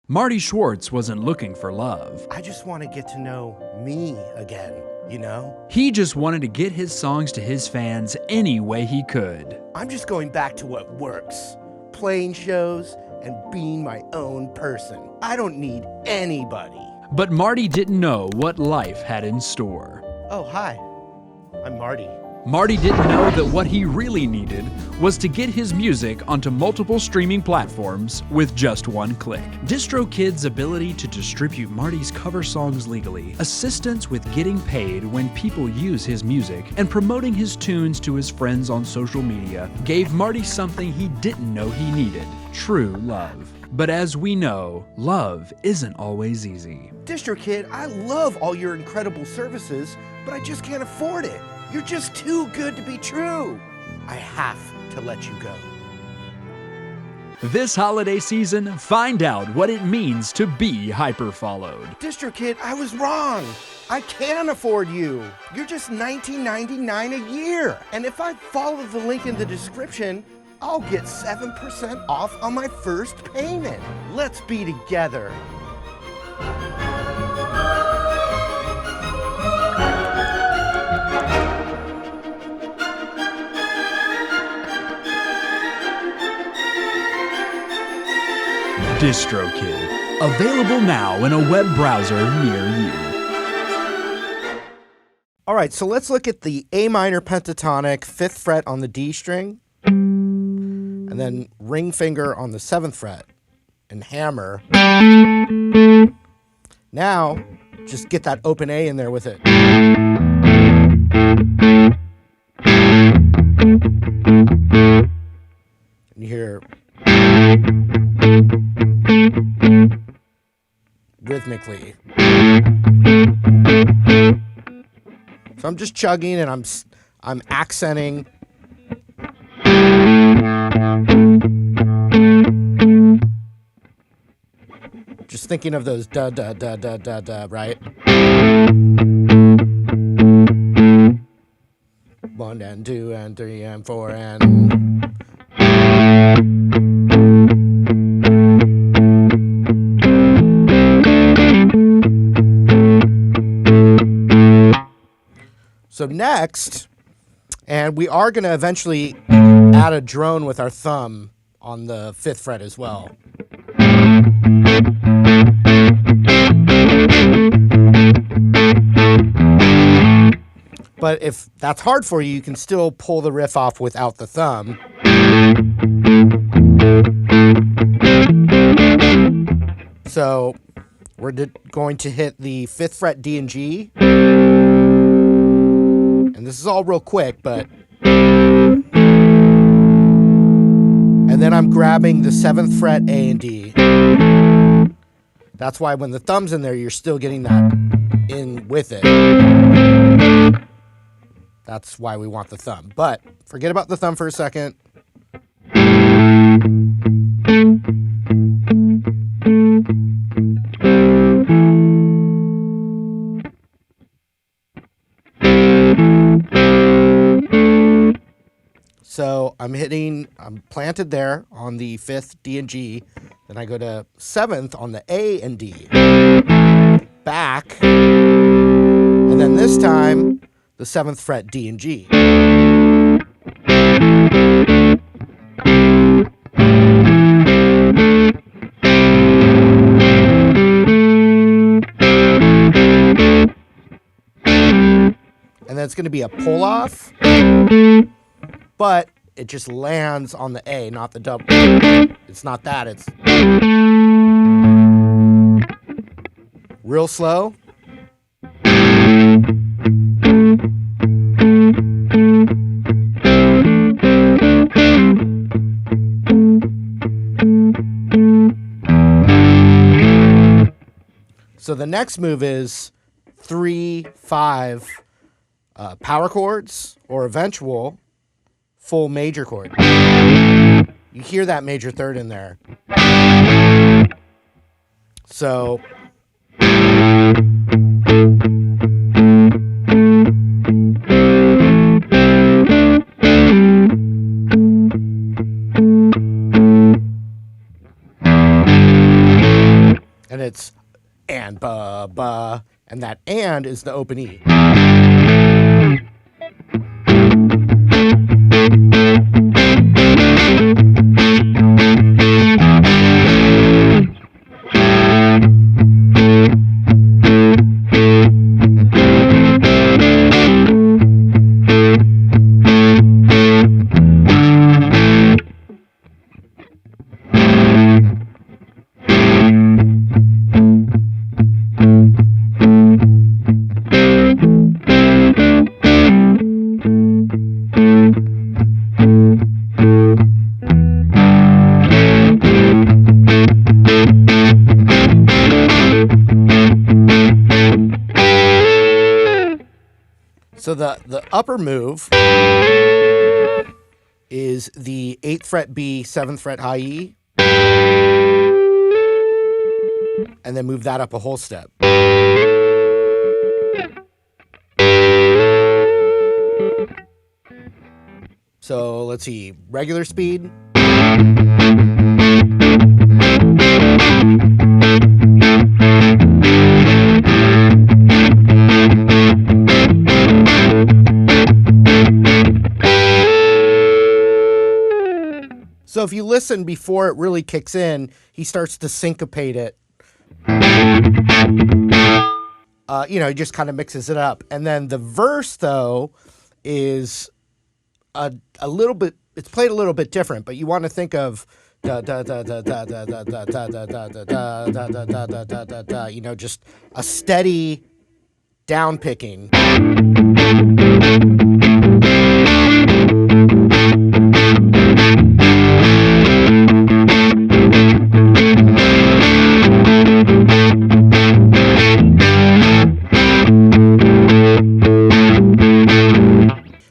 Marty Schwartz wasn't looking for love. I just want to get to know me again, you know? He just wanted to get his songs to his fans any way he could. I'm just going back to what works. Playing shows and being my own person. I don't need anybody. But Marty didn't know what life had in store. Oh, hi. I'm Marty. Marty didn't know that what he really needed was to get his music onto multiple streaming platforms with just one click. DistroKid's ability to distribute Marty's cover songs legally, assistance with getting paid when people use his music, and promoting his tunes to his friends on social media gave Marty something he didn't know he needed: true love. But as we know, love isn't always easy. DistroKid, I love all your incredible services, but I just can't afford it. You're just too good to be true. I have to let you go. This holiday season, find out what it means to be hyper-followed. DistroKid, I was wrong. I can't afford you. You're just $19.99 a year. And if I follow the link in the description, I'll get 7% off on my first payment. Let's be together. DistroKid, available now in a web browser near you. All right, so let's look at the A minor pentatonic, 5th fret on the D string, and then ring finger on the 7th fret, and hammer. Now, just get that open A in there with it. And you hear rhythmically. So I'm just chugging and I'm accenting. Just thinking of those da da da da da da, right? 1 and 2 and 3 and 4 and... So next, and we are going to eventually add a drone with our thumb on the 5th fret as well. But if that's hard for you, you can still pull the riff off without the thumb. So we're going to hit the 5th fret D and G. And this is all real quick, but... And then I'm grabbing the 7th fret A and D. That's why when the thumb's in there, you're still getting that in with it. That's why we want the thumb. But forget about the thumb for a second. So I'm planted there on the 5th D and G. Then I go to 7th on the A and D. Back. And then this time, the 7th fret D and G. And then it's going to be a pull off, but it just lands on the A, not the double. It's not that, it's real slow. So the next move is 3/5 power chords or eventual full major chord. You hear that major third in there. So and it's and ba ba, and that and is the open E. So the upper move is the 8th fret B, 7th fret high E, and then move that up a whole step. So let's see, regular speed. So if you listen before it really kicks in, he starts to syncopate it. He just kind of mixes it up. And then the verse, though, is a little bit, it's played a little bit different, but you want to think of just a steady down picking.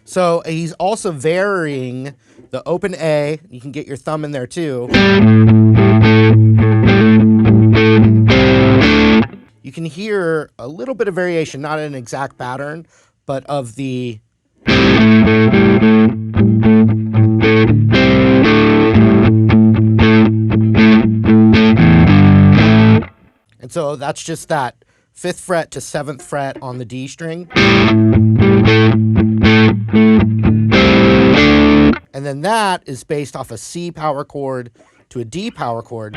So he's also varying the open A. You can get your thumb in there too. You can hear a little bit of variation, not an exact pattern, but of the and so that's just that 5th fret to 7th fret on the D string. And then that is based off a C power chord to a D power chord.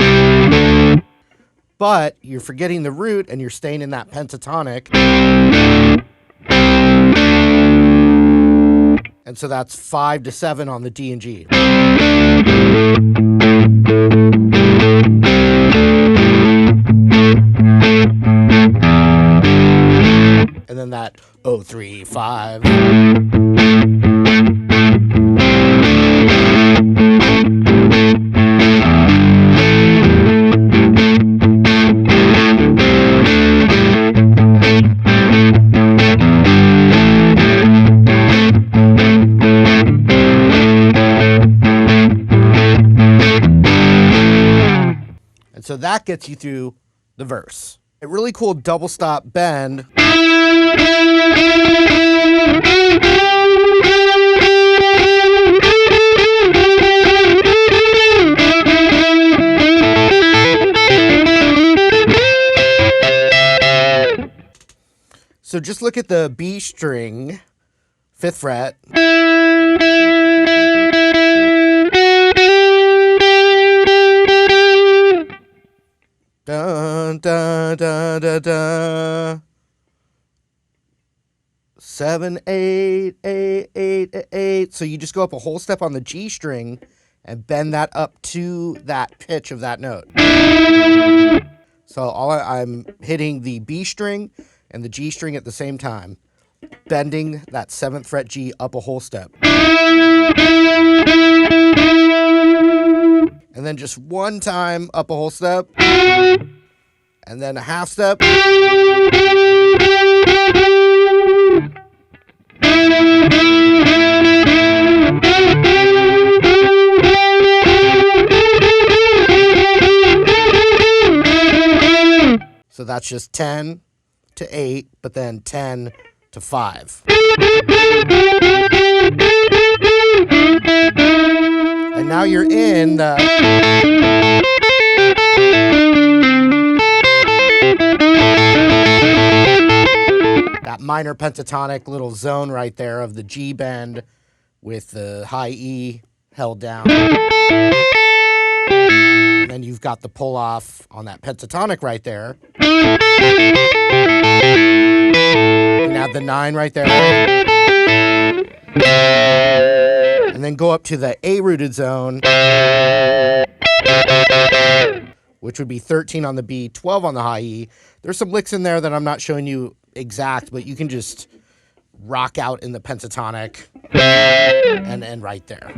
But you're forgetting the root and you're staying in that pentatonic. And so that's 5 to 7 on the D and G. And then that 0, 3, 5. And so that gets you through the verse. A really cool double stop bend. So just look at the B string 5th fret. Dun, dun, dun, dun, dun. 7, 8, 8, 8, 8. So you just go up a whole step on the G string and bend that up to that pitch of that note. So I'm hitting the B string and the G string at the same time, bending that 7th fret G up a whole step. And then just one time up a whole step, and then a half step. So that's just 10 to 8, but then 10 to 5. And now you're in the... that minor pentatonic little zone right there of the G bend with the high E held down. And then you've got the pull off on that pentatonic right there. And add the 9 right there. And then go up to the A rooted zone, which would be 13 on the B, 12 on the high E. There's some licks in there that I'm not showing you exact, but you can just rock out in the pentatonic and end right there.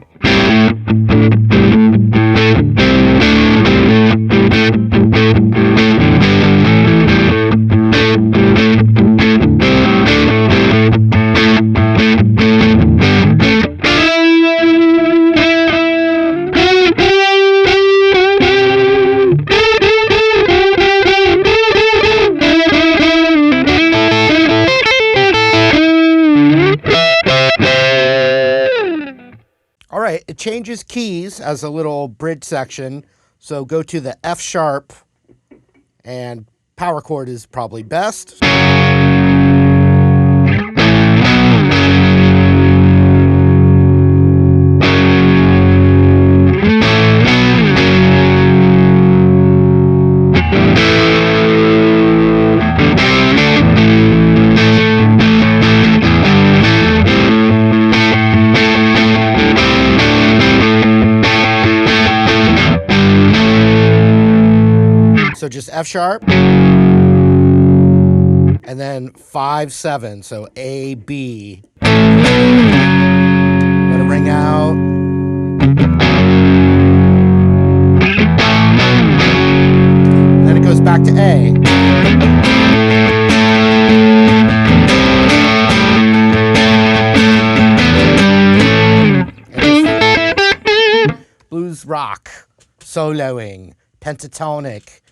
It changes keys as a little bridge section, so go to the F sharp, and power chord is probably best. So just F sharp, and then 5, 7, so A, B. Let it ring out. And then it goes back to A. Blues rock, soloing, pentatonic,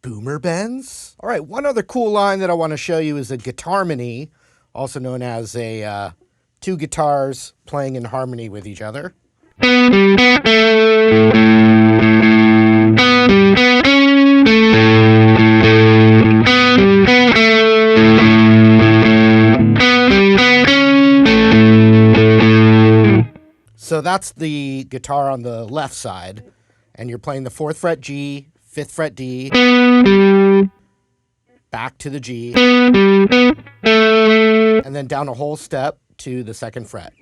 boomer bends. All right, one other cool line that I want to show you is a guitarmony, also known as a two guitars playing in harmony with each other. So that's the guitar on the left side, and you're playing the 4th fret G, 5th fret D, back to the G, and then down a whole step to the 2nd fret.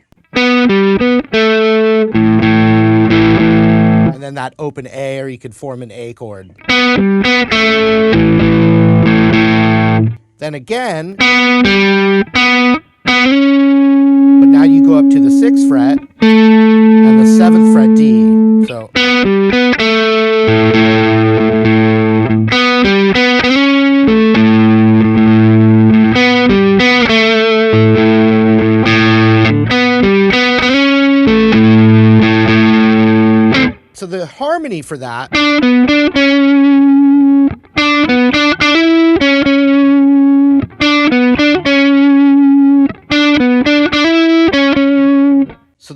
And then that open A, or you could form an A chord. Then again, but now you go up to the 6th fret and the 7th fret D. So the harmony for that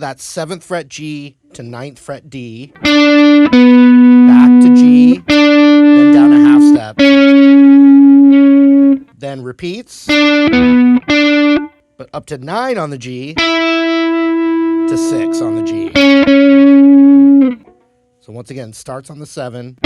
that's 7th fret G to 9th fret D, back to G, then down a half step, then repeats, but up to 9 on the G to 6 on the G. So once again, starts on the 7.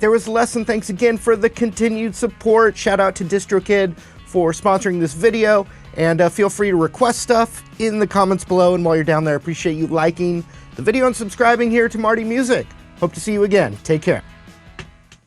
There was the lesson. Thanks again for the continued support. Shout out to DistroKid for sponsoring this video, and feel free to request stuff in the comments below. And while you're down there, I appreciate you liking the video and subscribing here to Marty Music. Hope to see you again. Take care.